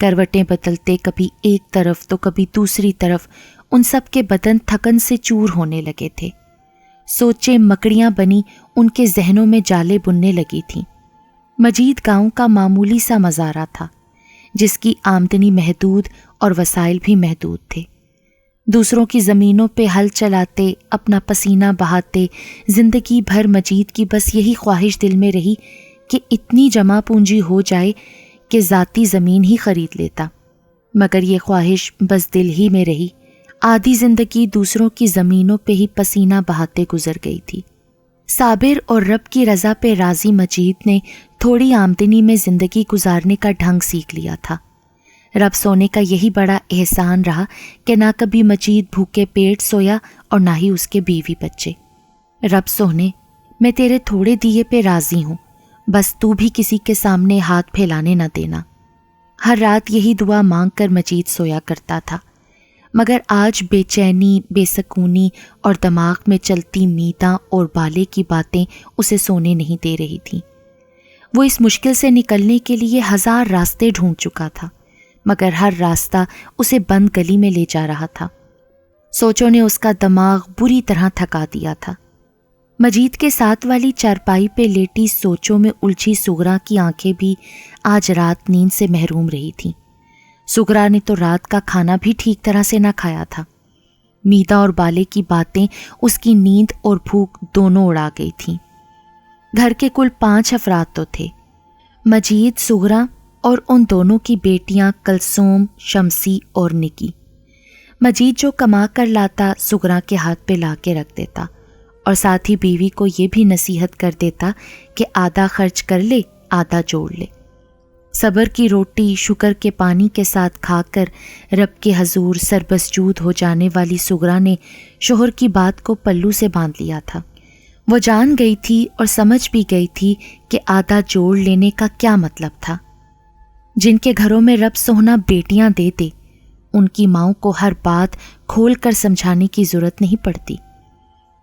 کروٹیں بدلتے کبھی ایک طرف تو کبھی دوسری طرف ان سب کے بدن تھکن سے چور ہونے لگے تھے۔ سوچیں مکڑیاں بنی ان کے ذہنوں میں جالے بننے لگی تھیں۔ مجید گاؤں کا معمولی سا مزارع تھا جس کی آمدنی محدود اور وسائل بھی محدود تھے۔ دوسروں کی زمینوں پہ ہل چلاتے، اپنا پسینہ بہاتے زندگی بھر مجید کی بس یہی خواہش دل میں رہی کہ اتنی جمع پونجی ہو جائے کہ ذاتی زمین ہی خرید لیتا، مگر یہ خواہش بس دل ہی میں رہی۔ آدھی زندگی دوسروں کی زمینوں پہ ہی پسینہ بہاتے گزر گئی تھی۔ صابر اور رب کی رضا پہ راضی مجید نے تھوڑی آمدنی میں زندگی گزارنے کا ڈھنگ سیکھ لیا تھا۔ رب سونے کا یہی بڑا احسان رہا کہ نہ کبھی مجید بھوکے پیٹ سویا اور نہ ہی اس کے بیوی بچے۔ رب سونے، میں تیرے تھوڑے دیے پہ راضی ہوں، بس تو بھی کسی کے سامنے ہاتھ پھیلانے نہ دینا۔ ہر رات یہی دعا مانگ کر مجید سویا کرتا تھا، مگر آج بے چینی، بے سکونی اور دماغ میں چلتی میتاں اور بالے کی باتیں اسے سونے نہیں دے رہی تھیں۔ وہ اس مشکل سے نکلنے کے لیے ہزار راستے ڈھونڈ چکا تھا، مگر ہر راستہ اسے بند گلی میں لے جا رہا تھا۔ سوچوں نے اس کا دماغ بری طرح تھکا دیا تھا۔ مجید کے ساتھ والی چارپائی پہ لیٹی سوچوں میں الجھی سغرا کی آنکھیں بھی آج رات نیند سے محروم رہی تھیں۔ سغرا نے تو رات کا کھانا بھی ٹھیک طرح سے نہ کھایا تھا۔ میتا اور بالے کی باتیں اس کی نیند اور بھوک دونوں اڑا گئی تھیں۔ گھر کے کل 5 افراد تو تھے، مجید، سغرا اور ان دونوں کی بیٹیاں کلثوم، شمسی اور نکی۔ مجید جو کما کر لاتا سغرا کے ہاتھ پہ لا کے رکھ دیتا اور ساتھ ہی بیوی کو یہ بھی نصیحت کر دیتا کہ آدھا خرچ کر لے، آدھا جوڑ لے۔ صبر کی روٹی شکر کے پانی کے ساتھ کھا کر رب کے حضور سربسجود ہو جانے والی سغرا نے شوہر کی بات کو پلو سے باندھ لیا تھا۔ وہ جان گئی تھی اور سمجھ بھی گئی تھی کہ آدھا جوڑ لینے کا کیا مطلب تھا۔ جن کے گھروں میں رب سونا بیٹیاں دیتے، ان کی ماؤں کو ہر بات کھول کر سمجھانے کی ضرورت نہیں پڑتی۔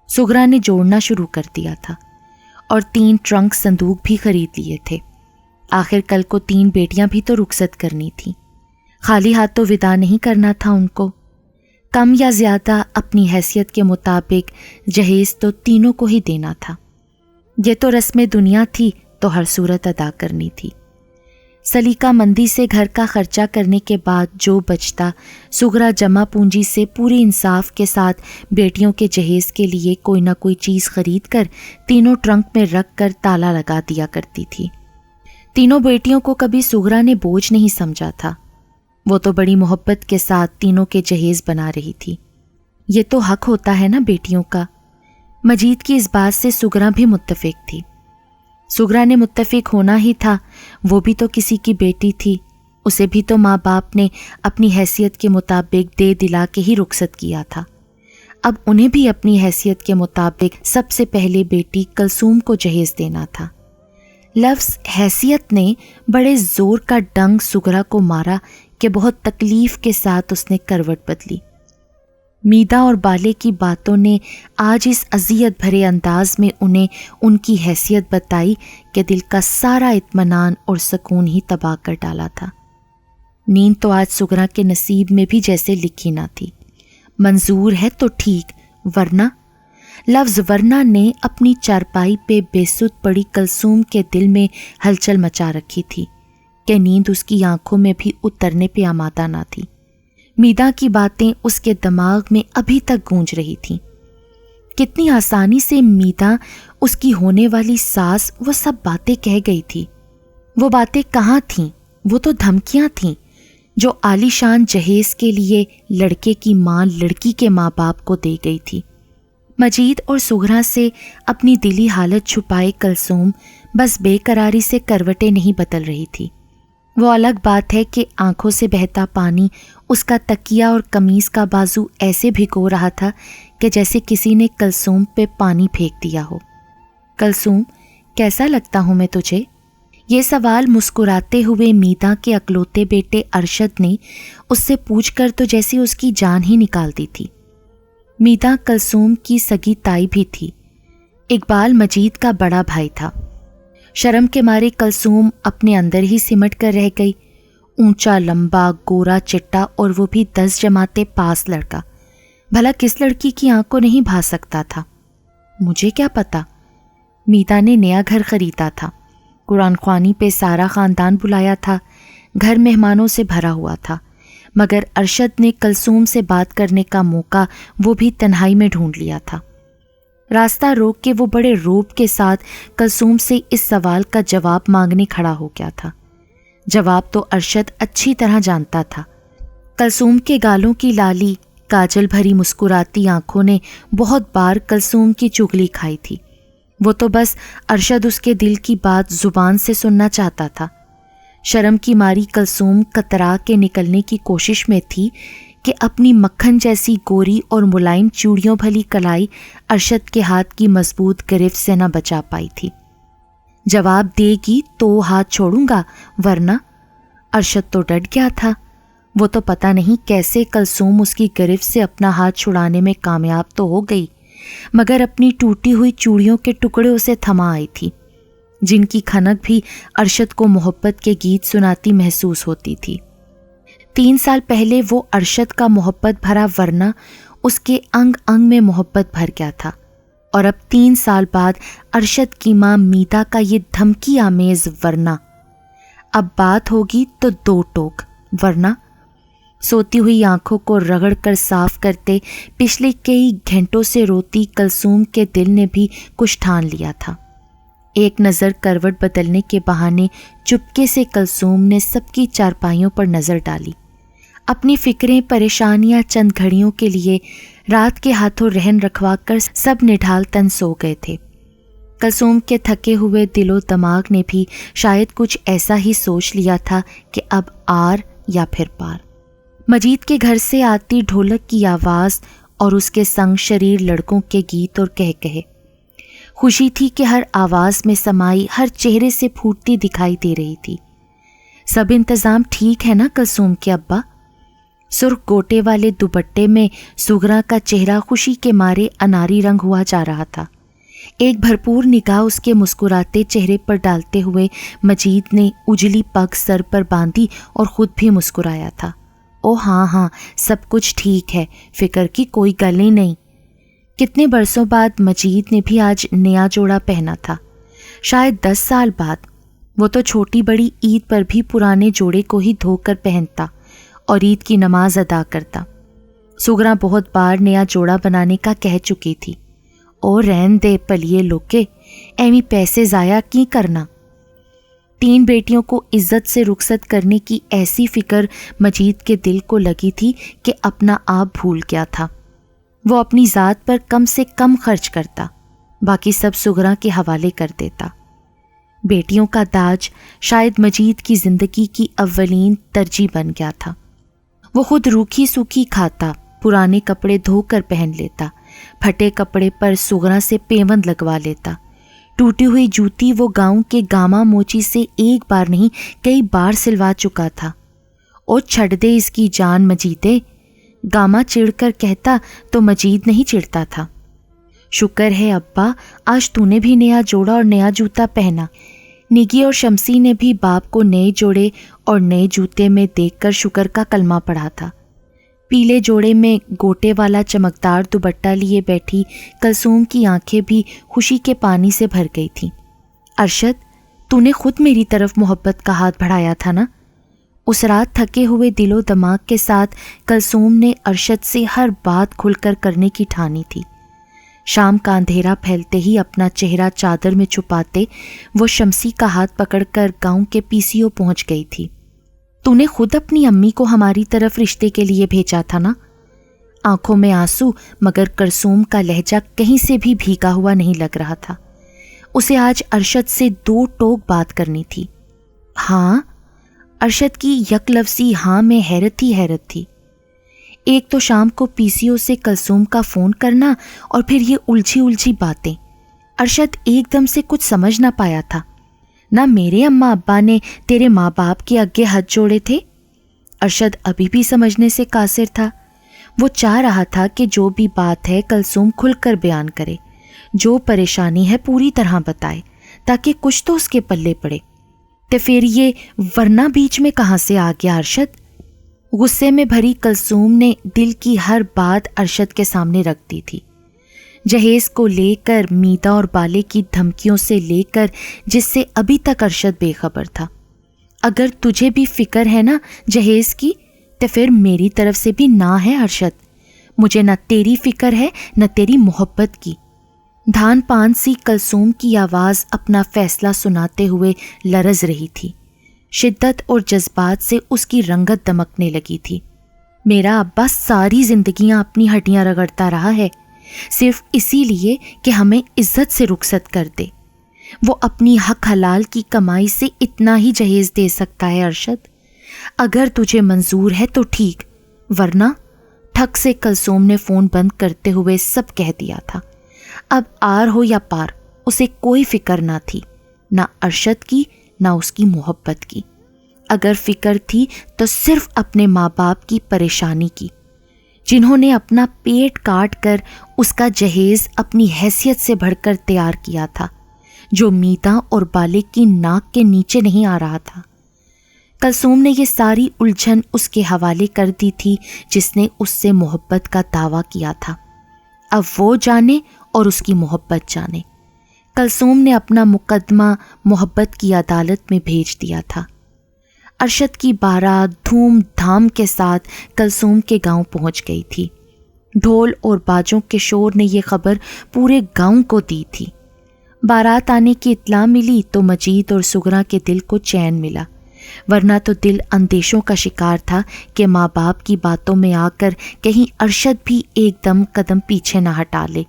سغرا نے جوڑنا شروع کر دیا تھا اور 3 ٹرنک صندوق بھی خرید لیے تھے۔ آخر کل کو 3 بیٹیاں بھی تو رخصت کرنی تھیں، خالی ہاتھ تو وداع نہیں کرنا تھا ان کو۔ کم یا زیادہ اپنی حیثیت کے مطابق جہیز تو تینوں کو ہی دینا تھا۔ یہ تو رسم دنیا تھی تو ہر صورت ادا کرنی تھی۔ سلیقہ مندی سے گھر کا خرچہ کرنے کے بعد جو بچتا، سغرا جمع پونجی سے پوری انصاف کے ساتھ بیٹیوں کے جہیز کے لیے کوئی نہ کوئی چیز خرید کر تینوں ٹرنک میں رکھ کر تالا لگا دیا کرتی تھی۔ تینوں بیٹیوں کو کبھی سغرا نے بوجھ نہیں سمجھا تھا۔ وہ تو بڑی محبت کے ساتھ تینوں کے جہیز بنا رہی تھی۔ یہ تو حق ہوتا ہے نا بیٹیوں کا۔ مجید کی اس بات سے سغرا بھی متفق تھی۔ سغرا نے متفق ہونا ہی تھا، وہ بھی تو کسی کی بیٹی تھی، اسے بھی تو ماں باپ نے اپنی حیثیت کے مطابق دے دلا کے ہی رخصت کیا تھا۔ اب انہیں بھی اپنی حیثیت کے مطابق سب سے پہلے بیٹی کلثوم کو جہیز دینا تھا۔ لفظ حیثیت نے بڑے زور کا ڈنگ سغرا کو مارا کہ بہت تکلیف کے ساتھ اس نے کروٹ بدلی۔ میدا اور بالے کی باتوں نے آج اس اذیت بھرے انداز میں انہیں ان کی حیثیت بتائی کہ دل کا سارا اطمینان اور سکون ہی تباہ کر ڈالا تھا۔ نیند تو آج سغرا کے نصیب میں بھی جیسے لکھی نہ تھی۔ منظور ہے تو ٹھیک، ورنہ، لفظ ورنہ نے اپنی چارپائی پہ بے سود پڑی کلثوم کے دل میں ہلچل مچا رکھی تھی کہ نیند اس کی آنکھوں میں بھی اترنے پہ آمادہ نہ تھی۔ میدا کی باتیں اس کے دماغ میں ابھی تک گونج رہی تھیں۔ کتنی آسانی سے میدا اس کی ہونے والی ساس وہ سب باتیں کہہ گئی تھی۔ وہ باتیں کہاں تھیں؟ وہ تو دھمکیاں تھیں جو عالی شان جہیز کے لیے لڑکے کی ماں لڑکی کے ماں باپ کو دے گئی تھی۔ مجید اور سغرا سے اپنی دلی حالت چھپائے کلثوم بس بے قراری سے کروٹیں نہیں بدل رہی تھی۔ وہ الگ بات ہے کہ آنکھوں سے بہتا پانی اس کا تکیہ اور قمیص کا بازو ایسے بھگو رہا تھا کہ جیسے کسی نے کلثوم پہ پانی پھینک دیا ہو۔ کلثوم، کیسا لگتا ہوں میں تجھے؟ یہ سوال مسکراتے ہوئے میدا کے اکلوتے بیٹے ارشد نے اس سے پوچھ کر تو جیسی اس کی جان ہی نکال دی تھی۔ میدا کلثوم کی سگی تائی بھی تھی۔ اقبال مجید کا بڑا بھائی تھا۔ شرم کے مارے کلثوم اپنے اندر ہی سمٹ کر رہ گئی۔ اونچا لمبا گورا چٹا اور وہ بھی 10 جماعتیں پاس لڑکا. بھلا کس لڑکی کی آنکھ کو نہیں بھا سکتا تھا؟ مجھے کیا پتا. میتا نے نیا گھر خریدا تھا، قرآن خوانی پہ سارا خاندان بلایا تھا، گھر مہمانوں سے بھرا ہوا تھا، مگر ارشد نے کلثوم سے بات کرنے کا موقع وہ بھی تنہائی میں ڈھونڈ لیا تھا. راستہ روک کے وہ بڑے روب کے ساتھ کلثوم سے اس سوال کا جواب مانگنے کھڑا ہو گیا تھا. جواب تو ارشد اچھی طرح جانتا تھا. کلثوم کے گالوں کی لالی کاجل بھری مسکراتی آنکھوں نے بہت بار کلثوم کی چغلی کھائی تھی. وہ تو بس ارشد اس کے دل کی بات زبان سے سننا چاہتا تھا. شرم کی ماری کلثوم کترا کے نکلنے کی کوشش میں تھی کہ اپنی مکھن جیسی گوری اور ملائم چوڑیوں بھلی کلائی ارشد کے ہاتھ کی مضبوط گرفت سے نہ بچا پائی تھی. جواب دے گی تو ہاتھ چھوڑوں گا، ورنہ. ارشد تو ڈٹ گیا تھا. وہ تو پتہ نہیں کیسے کلثوم اس کی گرفت سے اپنا ہاتھ چھڑانے میں کامیاب تو ہو گئی، مگر اپنی ٹوٹی ہوئی چوڑیوں کے ٹکڑے اسے تھما آئی تھی، جن کی کھنک بھی ارشد کو محبت کے گیت سناتی محسوس ہوتی تھی. 3 سال پہلے وہ ارشد کا محبت بھرا ورنہ اس کے انگ انگ میں محبت بھر گیا تھا، اور اب 3 سال بعد ارشد کی ماں میتا کا یہ دھمکی آمیز ورنہ. اب بات ہوگی تو 2 ٹوک، ورنہ. سوتی ہوئی آنکھوں کو رگڑ کر صاف کرتے پچھلے کئی گھنٹوں سے روتی کلثوم کے دل نے بھی کچھ ٹھان لیا تھا. ایک نظر کروٹ بدلنے کے بہانے چپکے سے کلثوم نے سب کی چارپائیوں پر نظر ڈالی. اپنی فکریں پریشانیاں چند گھڑیوں کے لیے رات کے ہاتھوں رہن رکھوا کر سب نڈھال تن سو گئے تھے. کلثوم کے تھکے ہوئے دل و دماغ نے بھی شاید کچھ ایسا ہی سوچ لیا تھا کہ اب آر یا پھر پار. مجید کے گھر سے آتی ڈھولک کی آواز اور اس کے سنگ شریر لڑکوں کے گیت اور کہے خوشی تھی کہ ہر آواز میں سمائی ہر چہرے سے پھوٹتی دکھائی دے رہی تھی. سب انتظام ٹھیک ہے نا کلثوم کے ابا؟ سرخ گوٹے والے دوپٹے میں سغرا کا چہرہ خوشی کے مارے اناری رنگ ہوا جا رہا تھا. ایک بھرپور نگاہ اس کے مسکراتے چہرے پر ڈالتے ہوئے مجید نے اجلی پگ سر پر باندھی اور خود بھی مسکرایا تھا. او ہاں سب کچھ ٹھیک ہے، فکر کی کوئی گل ہی نہیں. کتنے برسوں بعد مجید نے بھی آج نیا جوڑا پہنا تھا، شاید 10 سال بعد. وہ تو چھوٹی بڑی عید پر بھی پرانے جوڑے کو ہی دھو کر پہنتا اور عید کی نماز ادا کرتا. سغرا بہت بار نیا جوڑا بنانے کا کہہ چکی تھی. او رہن دے پلیے لوکے، ایویں پیسے ضائع کی کرنا. 3 بیٹیوں کو عزت سے رخصت کرنے کی ایسی فکر مجید کے دل کو لگی تھی کہ اپنا آپ بھول گیا تھا. وہ اپنی ذات پر کم سے کم خرچ کرتا، باقی سب سغرا کے حوالے کر دیتا. بیٹیوں کا داج شاید مجید کی زندگی کی اولین ترجیح بن گیا تھا. وہ خود روکھی سوکھی کھاتا، پرانے کپڑے دھو کر پہن لیتا، پھٹے کپڑے پر سغرا سے پیوند لگوا لیتا. ٹوٹی ہوئی جوتی وہ گاؤں کے گاما موچی سے ایک بار نہیں کئی بار سلوا چکا تھا. او چھڑ دے اس کی جان مجیدے، گاما چڑ کر کہتا تو مجید نہیں چڑتا تھا. شکر ہے ابا آج تو نے بھی نیا جوڑا اور نیا جوتا پہنا. نگی اور شمسی نے بھی باپ کو نئے جوڑے اور نئے جوتے میں دیکھ کر شکر کا کلمہ پڑھا تھا. پیلے جوڑے میں گوٹے والا چمکدار دوپٹہ لیے بیٹھی کلثوم کی آنکھیں بھی خوشی کے پانی سے بھر گئی تھیں. ارشد، تو نے خود میری طرف محبت کا ہاتھ بڑھایا تھا نا؟ اس رات تھکے ہوئے دل و دماغ کے ساتھ کلثوم نے ارشد سے ہر بات کھل کر کرنے کی ٹھانی تھی. شام کا اندھیرا پھیلتے ہی اپنا چہرہ چادر میں چھپاتے وہ شمسی کا ہاتھ پکڑ کر گاؤں کے PCO پہنچ گئی تھی. تو نے خود اپنی امی کو ہماری طرف رشتے کے لیے بھیجا تھا نا؟ آنکھوں میں آنسو مگر کلثوم کا لہجہ کہیں سے بھی بھیگا ہوا نہیں لگ رہا تھا. اسے آج ارشد سے 2 ٹوک بات کرنی تھی. ہاں؟ ارشد کی یک لفظی ہاں میں حیرت ہی حیرت تھی. ایک تو شام کو PCO سے کلثوم کا فون کرنا اور پھر یہ الجھی باتیں. ارشد ایک دم سے کچھ سمجھ نہ پایا تھا. نہ میرے اماں ابا نے تیرے ماں باپ کے آگے ہاتھ جوڑے تھے؟ ارشد ابھی بھی سمجھنے سے قاصر تھا. وہ چاہ رہا تھا کہ جو بھی بات ہے کلثوم کھل کر بیان کرے، جو پریشانی ہے پوری طرح بتائے تاکہ کچھ تو اس کے پلے پڑے. تے پھر یہ ورنہ بیچ میں کہاں سے آ گیا ارشد؟ غصے میں بھری کلثوم نے دل کی ہر بات ارشد کے سامنے رکھ دی تھی، جہیز کو لے کر، میتا اور بالے کی دھمکیوں سے لے کر، جس سے ابھی تک ارشد بے خبر تھا۔ اگر تجھے بھی فکر ہے نا جہیز کی، تو پھر میری طرف سے بھی نہ ہے ارشد۔ مجھے نہ تیری فکر ہے نہ تیری محبت کی۔ دھان پان سی کلثوم کی آواز اپنا فیصلہ سناتے ہوئے لرز رہی تھی، شدت اور جذبات سے اس کی رنگت دمکنے لگی تھی۔ میرا ابا ساری زندگیاں اپنی ہڈیاں رگڑتا رہا ہے، صرف اسی لیے کہ ہمیں عزت سے رخصت کر دے۔ وہ اپنی حق حلال کی کمائی سے اتنا ہی جہیز دے سکتا ہے ارشد۔ اگر تجھے منظور ہے تو ٹھیک، ورنہ ٹھک سے کلثوم نے فون بند کرتے ہوئے سب کہہ دیا تھا۔ اب آر ہو یا پار، اسے کوئی فکر نہ تھی، نہ ارشد کی نہ اس کی محبت کی۔ اگر فکر تھی تو صرف اپنے ماں باپ کی پریشانی کی، جنہوں نے اپنا پیٹ کاٹ کر اس کا جہیز اپنی حیثیت سے بڑھ کر تیار کیا تھا، جو میتا اور بالے کی ناک کے نیچے نہیں آ رہا تھا۔ کلثوم نے یہ ساری الجھن اس کے حوالے کر دی تھی جس نے اس سے محبت کا دعویٰ کیا تھا۔ اب وہ جانے اور اس کی محبت جانے۔ کلثوم نے اپنا مقدمہ محبت کی عدالت میں بھیج دیا تھا۔ ارشد کی بارات دھوم دھام کے ساتھ کلثوم کے گاؤں پہنچ گئی تھی۔ ڈھول اور باجوں کے شور نے یہ خبر پورے گاؤں کو دی تھی۔ بارات آنے کی اطلاع ملی تو مجید اور سغرا کے دل کو چین ملا، ورنہ تو دل اندیشوں کا شکار تھا کہ ماں باپ کی باتوں میں آ کر کہیں ارشد بھی ایک دم قدم پیچھے نہ ہٹا لے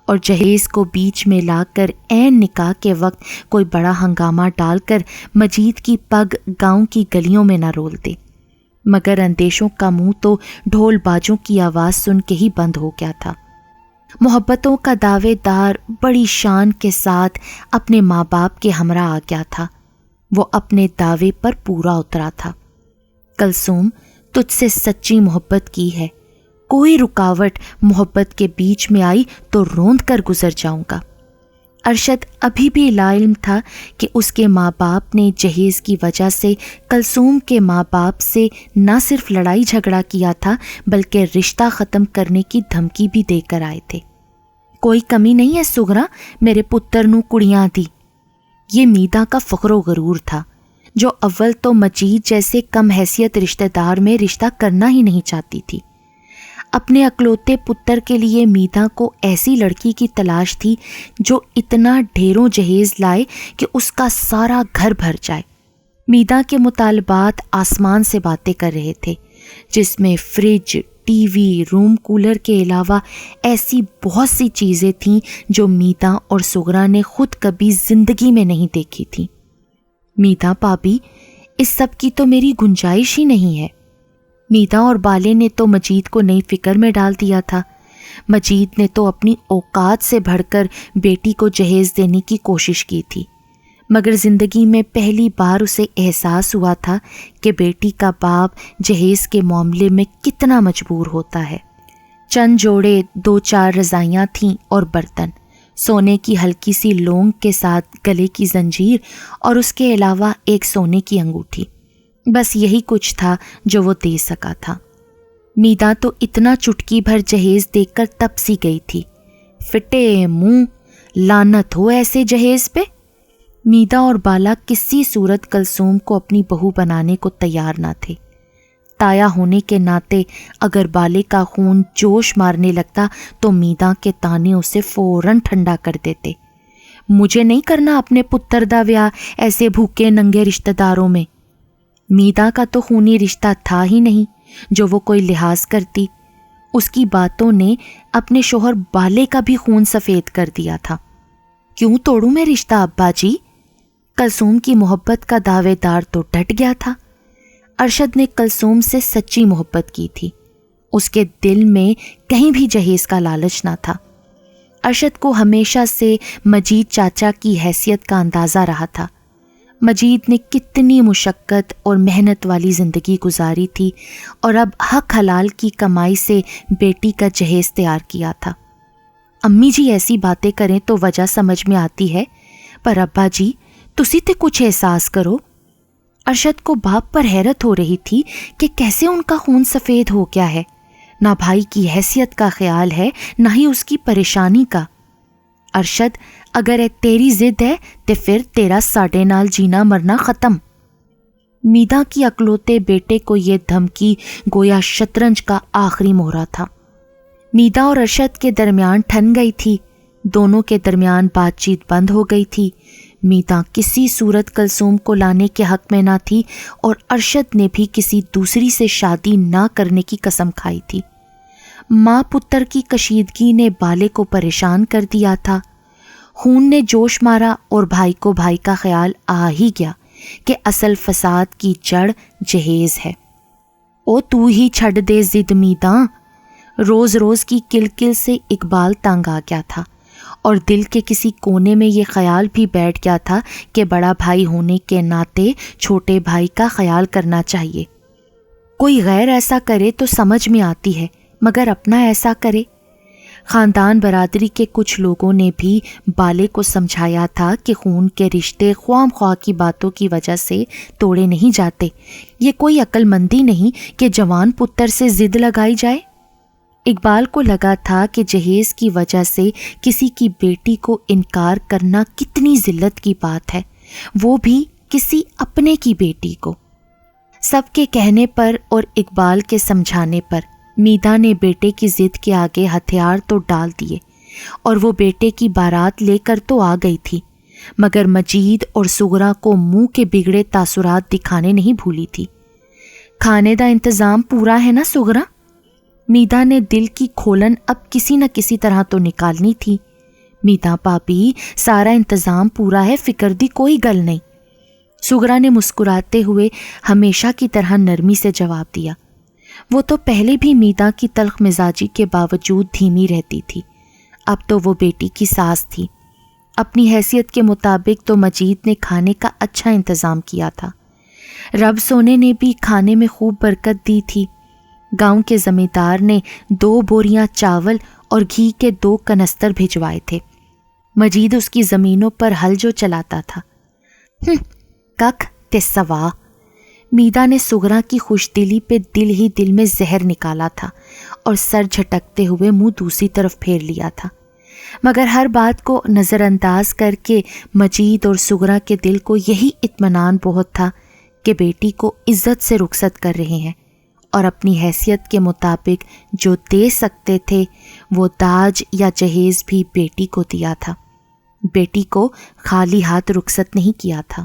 اور جہیز کو بیچ میں لا کر عین نکاح کے وقت کوئی بڑا ہنگامہ ڈال کر مجید کی پگ گاؤں کی گلیوں میں نہ رول دے۔ مگر اندیشوں کا منہ تو ڈھول باجوں کی آواز سن کے ہی بند ہو گیا تھا۔ محبتوں کا دعوے دار بڑی شان کے ساتھ اپنے ماں باپ کے ہمراہ آ گیا تھا۔ وہ اپنے دعوے پر پورا اترا تھا۔ کلثوم، تجھ سے سچی محبت کی ہے، کوئی رکاوٹ محبت کے بیچ میں آئی تو روند کر گزر جاؤں گا۔ ارشد ابھی بھی لا علم تھا کہ اس کے ماں باپ نے جہیز کی وجہ سے کلثوم کے ماں باپ سے نہ صرف لڑائی جھگڑا کیا تھا بلکہ رشتہ ختم کرنے کی دھمکی بھی دے کر آئے تھے۔ کوئی کمی نہیں ہے سغرا میرے پتر نو کڑیاں دی۔ یہ میدا کا فخر و غرور تھا، جو اول تو مجید جیسے کم حیثیت رشتہ دار میں رشتہ کرنا ہی نہیں چاہتی تھی۔ اپنے اکلوتے پتر کے لیے میدا کو ایسی لڑکی کی تلاش تھی جو اتنا ڈھیروں جہیز لائے کہ اس کا سارا گھر بھر جائے۔ میدا کے مطالبات آسمان سے باتیں کر رہے تھے، جس میں fridge, T V, room cooler کے علاوہ ایسی بہت سی چیزیں تھیں جو میدا اور سغرا نے خود کبھی زندگی میں نہیں دیکھی تھیں۔ میدا بھابھی، اس سب کی تو میری گنجائش ہی نہیں ہے۔ میدا اور بالے نے تو مجید کو نئی فکر میں ڈال دیا تھا۔ مجید نے تو اپنی اوقات سے بڑھ کر بیٹی کو جہیز دینے کی کوشش کی تھی، مگر زندگی میں پہلی بار اسے احساس ہوا تھا کہ بیٹی کا باپ جہیز کے معاملے میں کتنا مجبور ہوتا ہے۔ چند جوڑے، 2-4 رضائیاں تھیں اور برتن، سونے کی ہلکی سی لونگ کے ساتھ گلے کی زنجیر اور اس کے علاوہ ایک سونے کی انگوٹھی، بس یہی کچھ تھا جو وہ دے سکا تھا۔ میدا تو اتنا چٹکی بھر جہیز دیکھ کر تپ سی گئی تھی۔ فٹے منہ، لعنت ہو ایسے جہیز پہ۔ میدا اور بالا کسی صورت کلثوم کو اپنی بہو بنانے کو تیار نہ تھے۔ تایا ہونے کے ناطے اگر بالے کا خون جوش مارنے لگتا تو میدا کے تانے اسے فوراً ٹھنڈا کر دیتے۔ مجھے نہیں کرنا اپنے پتر دا ویاہ ایسے بھوکے ننگے رشتہ داروں میں۔ میدا کا تو خونی رشتہ تھا ہی نہیں جو وہ کوئی لحاظ کرتی۔ اس کی باتوں نے اپنے شوہر بالے کا بھی خون سفید کر دیا تھا۔ کیوں توڑوں میں رشتہ ابا جی؟ کلثوم کی محبت کا دعوے دار تو ڈٹ گیا تھا۔ ارشد نے کلثوم سے سچی محبت کی تھی، اس کے دل میں کہیں بھی جہیز کا لالچ نہ تھا۔ ارشد کو ہمیشہ سے مجید چاچا کی حیثیت کا اندازہ رہا تھا۔ مجید نے کتنی مشقت اور محنت والی زندگی گزاری تھی اور اب حق حلال کی کمائی سے بیٹی کا جہیز تیار کیا تھا۔ امی جی ایسی باتیں کریں تو وجہ سمجھ میں آتی ہے، پر ابا جی تسی تے کچھ احساس کرو۔ ارشد کو باپ پر حیرت ہو رہی تھی کہ کیسے ان کا خون سفید ہو گیا ہے. نہ بھائی کی حیثیت کا خیال ہے نہ ہی اس کی پریشانی کا. ارشد اگر تیری ضد ہے تو پھر تیرا ساڈے نال جینا مرنا ختم. میدا کی اکلوتے بیٹے کو یہ دھمکی گویا شطرنج کا آخری مہرہ تھا. میدا اور ارشد کے درمیان ٹھن گئی تھی. دونوں کے درمیان بات چیت بند ہو گئی تھی. میدا کسی صورت کلثوم کو لانے کے حق میں نہ تھی اور ارشد نے بھی کسی دوسری سے شادی نہ کرنے کی قسم کھائی تھی. ماں پتر کی کشیدگی نے بالے کو پریشان کر دیا تھا. خون نے جوش مارا اور بھائی کو بھائی کا خیال آ ہی گیا کہ اصل فساد کی جڑ جہیز ہے. او تو ہی چھڈ دے ضد میدا. روز روز کی کلکل سے اقبال تنگ آ گیا تھا اور دل کے کسی کونے میں یہ خیال بھی بیٹھ گیا تھا کہ بڑا بھائی ہونے کے ناطے چھوٹے بھائی کا خیال کرنا چاہیے. کوئی غیر ایسا کرے تو سمجھ میں آتی ہے مگر اپنا ایسا کرے. خاندان برادری کے کچھ لوگوں نے بھی بالے کو سمجھایا تھا کہ خون کے رشتے خواہ خواہ کی باتوں کی وجہ سے توڑے نہیں جاتے. یہ کوئی عقل مندی نہیں کہ جوان پتر سے ضد لگائی جائے. اقبال کو لگا تھا کہ جہیز کی وجہ سے کسی کی بیٹی کو انکار کرنا کتنی ذلت کی بات ہے، وہ بھی کسی اپنے کی بیٹی کو. سب کے کہنے پر اور اقبال کے سمجھانے پر میدا نے بیٹے کی ضد کے آگے ہتھیار تو ڈال دیے اور وہ بیٹے کی بارات لے کر تو آ گئی تھی، مگر مجید اور سغرا کو منہ کے بگڑے تاثرات دکھانے نہیں بھولی تھی. کھانے دا انتظام پورا ہے نا سغرا؟ میدا نے دل کی کھولن اب کسی نہ کسی طرح تو نکالنی تھی. میدا پاپی سارا انتظام پورا ہے، فکر دی کوئی گل نہیں. سغرا نے مسکراتے ہوئے ہمیشہ کی طرح نرمی سے جواب دیا. وہ تو پہلے بھی میدا کی تلخ مزاجی کے باوجود دھیمی رہتی تھی، اب تو وہ بیٹی کی ساس تھی. اپنی حیثیت کے مطابق تو مجید نے کھانے کا اچھا انتظام کیا تھا. رب سونے نے بھی کھانے میں خوب برکت دی تھی. گاؤں کے زمیندار نے 2 بوریاں چاول اور گھی کے 2 کنستر بھجوائے تھے. مجید اس کی زمینوں پر ہل جو چلاتا تھا. کک تے سوا. میدا نے سغرا کی خوش دلی پہ دل ہی دل میں زہر نکالا تھا اور سر جھٹکتے ہوئے منہ دوسری طرف پھیر لیا تھا، مگر ہر بات کو نظر انداز کر کے مجید اور سغرا کے دل کو یہی اطمینان بہت تھا کہ بیٹی کو عزت سے رخصت کر رہے ہیں اور اپنی حیثیت کے مطابق جو دے سکتے تھے وہ داج یا جہیز بھی بیٹی کو دیا تھا. بیٹی کو خالی ہاتھ رخصت نہیں کیا تھا.